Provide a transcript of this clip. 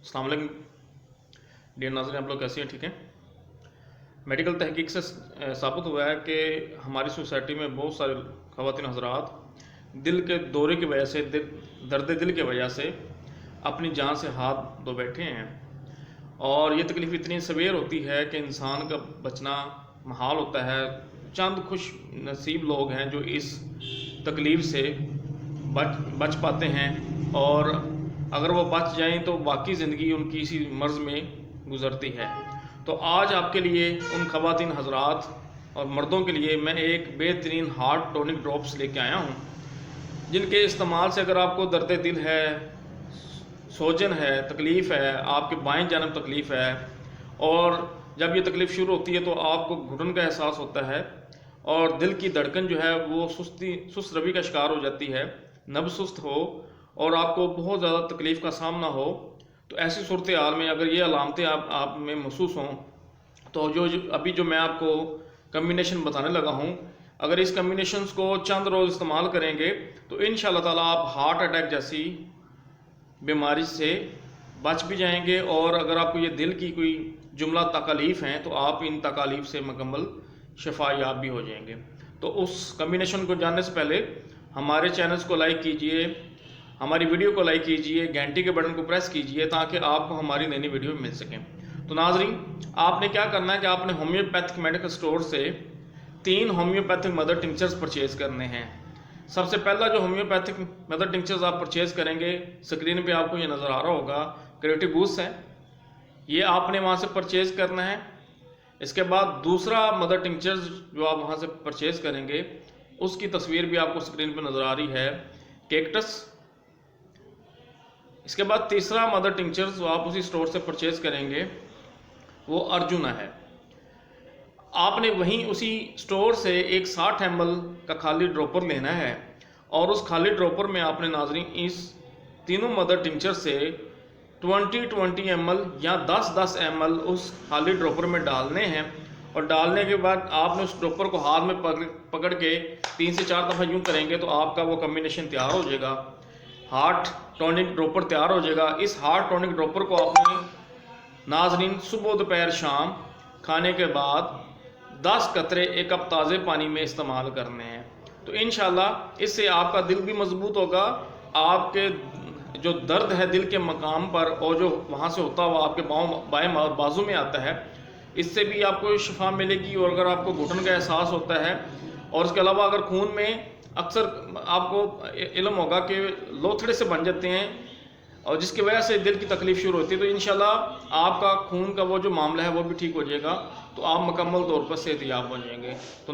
अस्सलाम वालेकुम डियर नाज़रीन, आप लोग कैसे हैं? ठीक हैं। मेडिकल तहकीक से साबित हुआ है कि हमारी सोसाइटी में बहुत सारे ख़वातीन हज़रात दिल के दौरे की वजह से, दर्द दिल की वजह से अपनी जान से हाथ धो बैठे हैं। और ये तकलीफ़ इतनी सवेर होती है कि इंसान का बचना महाल होता है। चंद खुश नसीब लोग हैं जो इस तकलीफ़ से बच पाते हैं, और अगर वो बच जाएं तो बाकी ज़िंदगी उनकी इसी मर्ज़ में गुज़रती है। तो आज आपके लिए उन ख़वातीन हज़रात और मर्दों के लिए मैं एक बेहतरीन हार्ट टॉनिक ड्रॉप्स लेके आया हूँ, जिनके इस्तेमाल से अगर आपको दर्द दिल है, सोजन है, तकलीफ़ है, आपके बाएं जानब तकलीफ़ है, और जब ये तकलीफ़ शुरू होती है तो आपको घुटन का एहसास होता है और दिल की धड़कन जो है वो सुस्त रवि का शिकार हो जाती है, नब्ज़ सुस्त हो और आपको बहुत ज़्यादा तकलीफ़ का सामना हो, तो ऐसी सूरत हाल में अगर ये अलामतें आप में महसूस हों तो अभी मैं आपको कम्बिनेशन बताने लगा हूँ, अगर इस कम्बिनेशंस को चंद रोज़ इस्तेमाल करेंगे तो इंशाअल्लाह ताला आप हार्ट अटैक जैसी बीमारी से बच भी जाएंगे। और अगर आपको ये दिल की कोई जुमला तकालीफ़ हैं तो आप इन तकालीफ़ से मुकम्मल शफा याब भी हो जाएंगे। तो उस कम्बिनेशन को जानने से पहले हमारे चैनल्स को लाइक कीजिए, हमारी वीडियो को लाइक कीजिए, घंटी के बटन को प्रेस कीजिए ताकि आपको हमारी नई नई वीडियो मिल सकें। तो नाज़रीन, आपने क्या करना है कि आपने होम्योपैथिक मेडिकल स्टोर से 3 होम्योपैथिक मदर टिंक्चर्स परचेज़ करने हैं। सबसे पहला जो होम्योपैथिक मदर टिंक्चर्स आप परचेज़ करेंगे, स्क्रीन पे आपको ये नज़र आ रहा होगा, क्रिएटिव बूस्ट है, ये आपने वहाँ से परचेज़ करना है। इसके बाद दूसरा मदर टिंक्चर्स जो आप वहाँ से परचेज़ करेंगे उसकी तस्वीर भी आपको स्क्रीन पे नज़र आ रही है, कैक्टस। इसके बाद तीसरा मदर टिंक्चर्स जो आप उसी स्टोर से परचेज़ करेंगे वो अर्जुना है। आपने वहीं उसी स्टोर से एक 60 ml का खाली ड्रॉपर लेना है और उस खाली ड्रॉपर में आपने नाज़रीन इस तीनों मदर टिंक्चर से 20-20 ml या 10-10 ml उस खाली ड्रॉपर में डालने हैं। और डालने के बाद आपने उस ड्रॉपर को हाथ में पकड़ के 3 से 4 दफ़ा यूँ करेंगे तो आपका वो कम्बिनेशन तैयार हो जाएगा, हार्ट टॉनिक ड्रॉपर तैयार हो जाएगा। इस हार्ट टॉनिक ड्रॉपर को आपने नाज़रीन सुबह दोपहर शाम खाने के बाद 10 कतरे 1 कप ताज़े पानी में इस्तेमाल करने हैं। तो इंशाल्लाह इससे आपका दिल भी मजबूत होगा, आपके जो दर्द है दिल के मकाम पर और जो वहाँ से होता हुआ आपके बाएं बाजू में आता है, इससे भी आपको शफा मिलेगी। और अगर आपको घुटन का एहसास होता है, और इसके अलावा अगर खून में अक्सर आपको इल्म होगा कि लोथड़े से बन जाते हैं और जिसकी वजह से दिल की तकलीफ़ शुरू होती है, तो इंशाल्लाह आपका खून का वो जो मामला है वो भी ठीक हो जाएगा, तो आप मुकम्मल तौर पर सेहतयाब हो जाएंगे। तो